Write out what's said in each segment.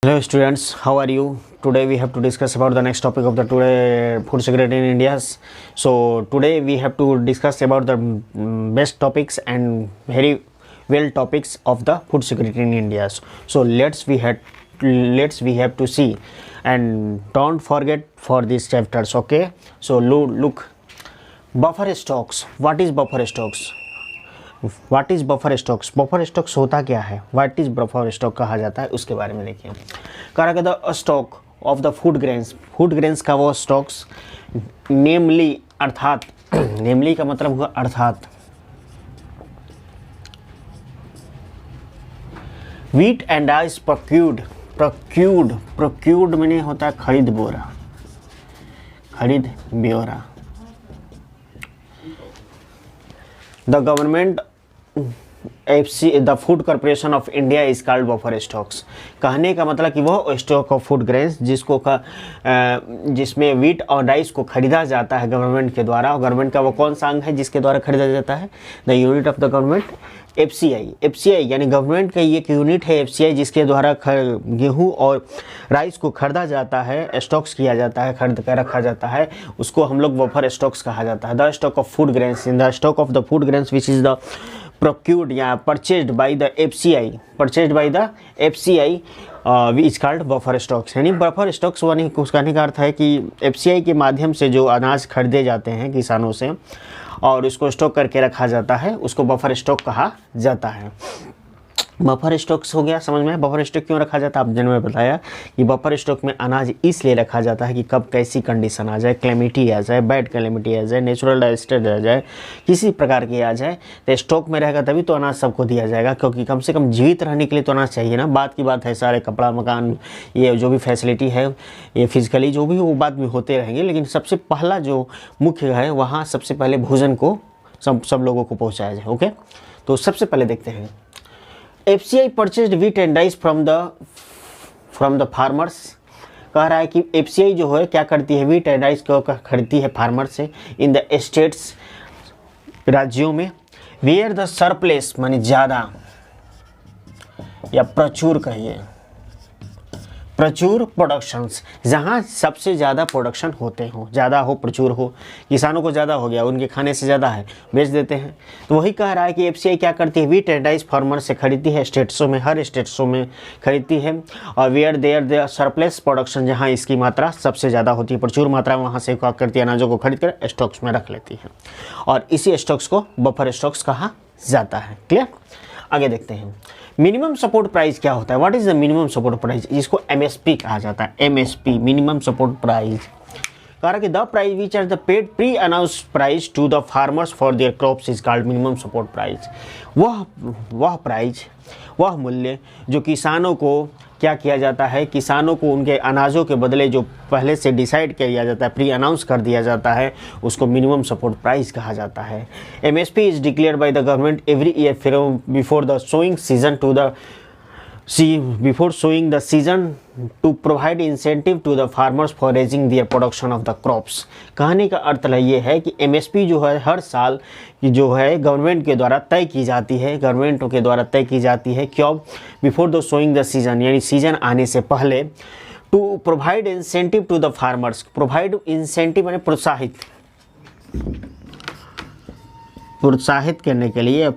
Hello students, how are you? Today we have to discuss about the next topic of the today food security in India. So today we have to discuss about the best topics and very well topics of the food security in India. So let's we have to see and don't forget for these chapters. Okay, so look, buffer stocks. What is buffer stocks? What is buffer stocks? Buffer stocks होता क्या है, what is buffer stock कहा जाता है, उसके बारे में देखिए। कहा गया the stock of the food grains का वो स्टॉक्स नेमली अर्थात नेमली का मतलब हुआ अर्थात व्हीट एंड राइस प्रोक्यूर्ड मैंने होता है खरीद ब्योरा। The government the food corporation of India is called buffer stocks. कहने का मतलब कि वह स्टॉक ऑफ फूड ग्रेन्स जिसमें व्हीट और राइस को खरीदा जाता है गवर्नमेंट के द्वारा। गवर्नमेंट का वो कौन सा अंग है जिसके द्वारा खरीदा जाता है? The unit of the government FCI यानी गवर्नमेंट का ये एक यूनिट है एफसीआई, जिसके द्वारा गेहूं और राइस को खरीदा जाता है, स्टॉक्स किया जाता है, खरीद कर रखा जाता है, उसको हम लोग बफर स्टॉक्स कहा जाता है। The stock of food grains in the stock of the food grains which is the procured या purchased by the FCI is called buffer stocks. यानी बफर स्टॉक्स उस कहने का अर्थ है कि FCI के माध्यम से जो अनाज खरीदे जाते हैं किसानों से और उसको स्टॉक करके रखा जाता है, उसको बफर स्टॉक कहा जाता है। बफर स्टॉक्स हो गया समझ में। बफर स्टॉक क्यों रखा जाता है? आप जनरल बताया कि बफर स्टॉक में अनाज इसलिए रखा जाता है कि कब कैसी कंडीशन आ जाए, क्लेमिटी आ जाए, बैड क्लेमिटी आ जाए, नेचुरल डिजास्टर आ जाए, किसी प्रकार की आ जाए तो स्टॉक में रहेगा, तभी तो अनाज सबको दिया जाएगा। क्योंकि कम से कम जीवित रहने के लिए तो अनाज चाहिए ना। बात की बात है, सारे कपड़ा मकान ये जो भी फैसिलिटी है ये फिजिकली जो भी वो बात भी होते रहेंगे, लेकिन सबसे पहला जो मुख्य है वहाँ सबसे पहले भोजन को सब लोगों को पहुँचाया जाए। ओके, तो सबसे पहले देखते हैं FCI purchased wheat and rice from the farmers. कह रहा है कि FCI जो है क्या करती है, व्हीट एंड राइस को खरीदती है फार्मर से इन द स्टेट्स राज्यों में वेयर द सरप्लस माने ज़्यादा या प्रचुर कहिए प्रचुर प्रोडक्शंस, जहाँ सबसे ज़्यादा प्रोडक्शन होते हो, ज़्यादा हो प्रचुर हो, किसानों को ज़्यादा हो गया, उनके खाने से ज़्यादा है, बेच देते हैं। तो वही कह रहा है कि FCI क्या करती है, व्हीट एंड राइस फार्मर से खरीदती है स्टेट्सों में, हर स्टेट्सों में खरीदती है। और वेयर देयर सरप्लस प्रोडक्शन, जहाँ इसकी मात्रा सबसे ज़्यादा होती है, प्रचुर मात्रा में, वहाँ से क्या करती है, अनाजों को खरीद कर स्टॉक्स में रख लेती है और इसी स्टॉक्स को बफर स्टॉक्स कहा जाता है। क्लियर? आगे देखते हैं मिनिमम सपोर्ट प्राइस क्या होता है। What is the minimum support price, जिसको MSP कहा जाता है। MSP minimum support price. कह रहा कि the price which are the paid pre announce price to the farmers for their crops is called minimum support price. वह price, वह मूल्य जो किसानों को क्या किया जाता है, किसानों को उनके अनाजों के बदले जो पहले से डिसाइड किया जाता है, प्री अनाउंस कर दिया जाता है, उसको मिनिमम सपोर्ट प्राइस कहा जाता है। MSP is declared by the government every year before the sowing season to provide incentive to the farmers for raising their production of the crops. कहने का अर्थ ये है कि MSP जो है हर साल जो है गवर्नमेंट के द्वारा तय की जाती है, क्यों? Before the sowing the season, यानी सीजन आने से पहले, to provide incentive to the farmers. Provide incentive यानी प्रोत्साहित करने के लिए,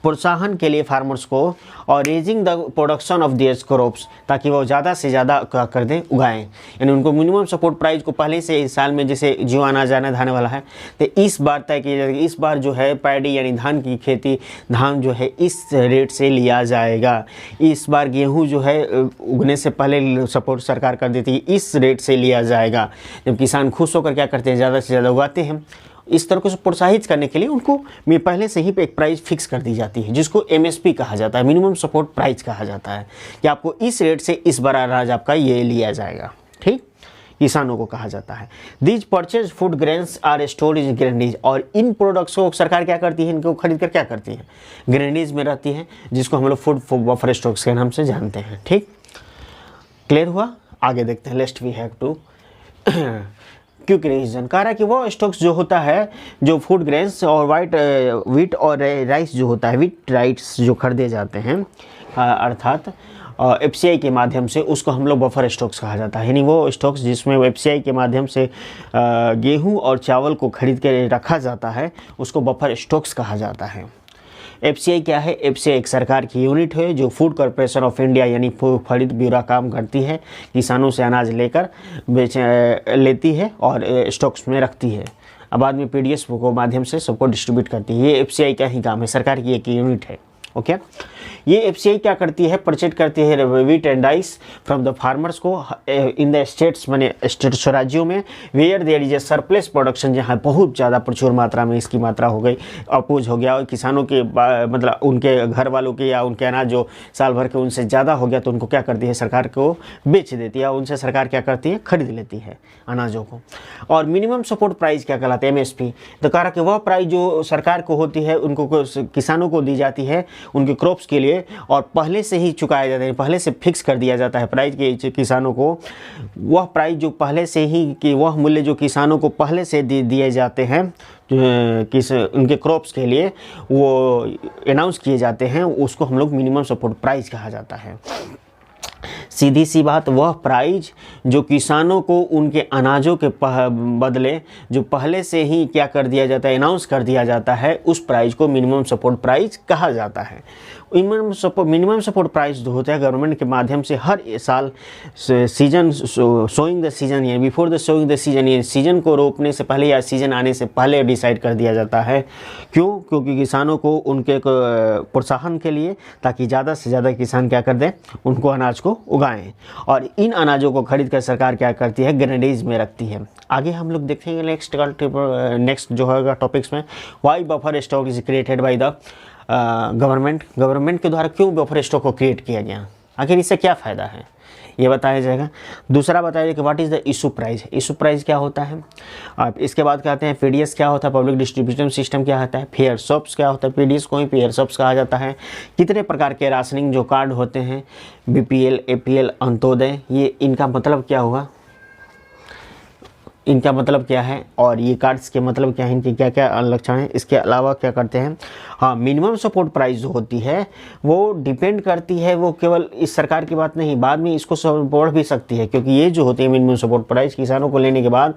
प्रोत्साहन के लिए फार्मर्स को, और raising the production of their crops, ताकि वो ज़्यादा से ज़्यादा क्या कर दें, उगाएं। यानी उनको मिनिमम सपोर्ट प्राइस को पहले से इस साल में जैसे जो अनाज आने वाला है तो इस बार तय किया जाएगा, इस बार जो है पैडी यानी धान की खेती, धान जो है इस रेट से लिया जाएगा। इस बार गेहूँ जो है उगने से पहले सपोर्ट सरकार कर देती है, इस रेट से लिया जाएगा। जब किसान खुश होकर क्या करते हैं, ज़्यादा से ज़्यादा उगाते हैं। इस तरह को प्रोत्साहित करने के लिए उनको पहले से ही एक प्राइस फिक्स कर दी जाती है, जिसको MSP कहा जाता है, मिनिमम सपोर्ट प्राइस कहा जाता है, कि आपको इस रेट से इस बार अनाज आपका ये लिया जाएगा। ठीक, किसानों को कहा जाता है। These purchase food grains are stored in granaries, और इन प्रोडक्ट्स को सरकार क्या करती है, इनको खरीद कर क्या करती है, ग्रेनेज में रहती है, जिसको हम लोग फूड बफर स्टॉक्स के नाम से जानते हैं। ठीक, क्लियर हुआ? आगे देखते हैं। Lest we have to quick reason. कह रहा है कि वो स्टॉक्स जो होता है, जो फूड ग्रेन्स और व्हीट और राइस जो होता है, व्हीट राइस जो खरीदे जाते हैं, अर्थात एफसीआई के माध्यम से, उसको हम लोग बफर स्टॉक्स कहा जाता है। यानी वो स्टॉक्स जिसमें एफसीआई के माध्यम से गेहूं और चावल को खरीद के रखा जाता है, उसको बफर स्टॉक्स कहा जाता है। एफसीआई क्या है? एफसीआई एक सरकार की यूनिट है जो फूड कॉरपोरेशन ऑफ इंडिया यानी खरीद ब्यूरो काम करती है, किसानों से अनाज लेकर लेती है और स्टॉक्स में रखती है, अब बाद में पीडीएस को माध्यम से सबको डिस्ट्रीब्यूट करती है। ये एफसीआई का ही काम है, सरकार की एक यूनिट है। ओके, ये एफसीआई क्या करती है? परचेज करती है wheat and rice from the farmers को इन द स्टेट्स, माने स्टेट्स राज्यों में, where there is a surplus production, जहाँ बहुत ज़्यादा प्रचुर मात्रा में इसकी मात्रा हो गई, अपोज हो गया और किसानों के मतलब उनके घर वालों के या उनके अनाज जो साल भर के उनसे ज़्यादा हो गया, तो उनको क्या करती है? सरकार को बेच देती है, उनसे सरकार क्या करती है? खरीद लेती है अनाजों को। और मिनिमम सपोर्ट प्राइस क्या कहलाता है? एमएसपी। तो कह रहा कि वह प्राइस जो सरकार को होती है, उनको किसानों को दी जाती है उनके क्रॉप्स के लिए, और पहले से ही चुकाया जाता है, पहले से फिक्स कर दिया जाता है प्राइस के किसानों को। वह प्राइस जो पहले से ही कि वह मूल्य जो किसानों को पहले से दिए जाते हैं उनके क्रॉप्स के लिए, वो अनाउंस किए जाते हैं, उसको हम लोग मिनिमम सपोर्ट प्राइस कहा जाता है। सीधी सी बात, वह प्राइस जो किसानों को उनके अनाजों के बदले जो पहले से ही क्या कर दिया जाता है? अनाउंस कर दिया जाता है, उस प्राइस को मिनिमम सपोर्ट प्राइस कहा जाता है। मिनिमम सपोर्ट प्राइस जो होता है गवर्नमेंट के माध्यम से हर साल सीजन सोइंग द सीजन या before the sowing the season, ये सीजन को रोपने से पहले या सीजन आने से पहले डिसाइड कर दिया जाता है। क्यों? क्योंकि किसानों को उनके प्रोत्साहन के लिए, ताकि ज़्यादा से ज़्यादा किसान क्या कर दें? उनको अनाज को उगाएं। और इन अनाजों को खरीद कर सरकार क्या करती है? ग्रेनेडीज में रखती है। आगे हम लोग देखेंगे नेक्स्ट जो होगा टॉपिक्स में, why buffer stock is created by the government के द्वारा क्यों बफर स्टॉक को क्रिएट किया गया, आखिर इससे क्या फ़ायदा है, ये बताया जाएगा। दूसरा बताया जाएगा कि what is the issue price. Issue price क्या होता है? अब इसके बाद कहते हैं पीडीएस क्या होता है, पब्लिक डिस्ट्रीब्यूशन सिस्टम क्या होता है, फेयर शॉप्स क्या होता है, पीडीएस को ही फेयर शॉप्स कहा जाता है। कितने प्रकार के राशनिंग जो कार्ड होते हैं, बीपीएल, एपीएल, अंत्योदय, ये इनका मतलब क्या हुआ, इनका मतलब क्या है, और ये कार्ड्स के मतलब क्या है, इनके क्या क्या लक्षण हैं। इसके अलावा क्या करते हैं? हाँ, मिनिमम सपोर्ट प्राइस जो होती है वो डिपेंड करती है, वो केवल इस सरकार की बात नहीं, बाद में इसको बढ़ भी सकती है, क्योंकि ये जो होती है मिनिमम सपोर्ट प्राइस किसानों को लेने के बाद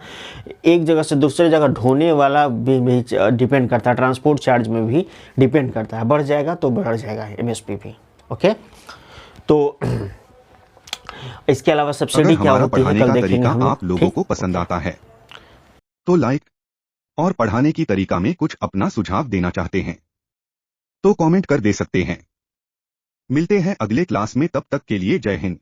एक जगह से दूसरे जगह ढोने वाला भी डिपेंड करता है, ट्रांसपोर्ट चार्ज में भी डिपेंड करता है। बढ़ जाएगा तो बढ़ जाएगा एमएसपी भी। ओके, तो इसके अलावा सब्सिडी क्या होती है कल देखेंगे हम। आप लोगों को पसंद आता है तो लाइक, और पढ़ाने की तरीका में कुछ अपना सुझाव देना चाहते हैं तो कमेंट कर दे सकते हैं। मिलते हैं अगले क्लास में, तब तक के लिए जय हिंद।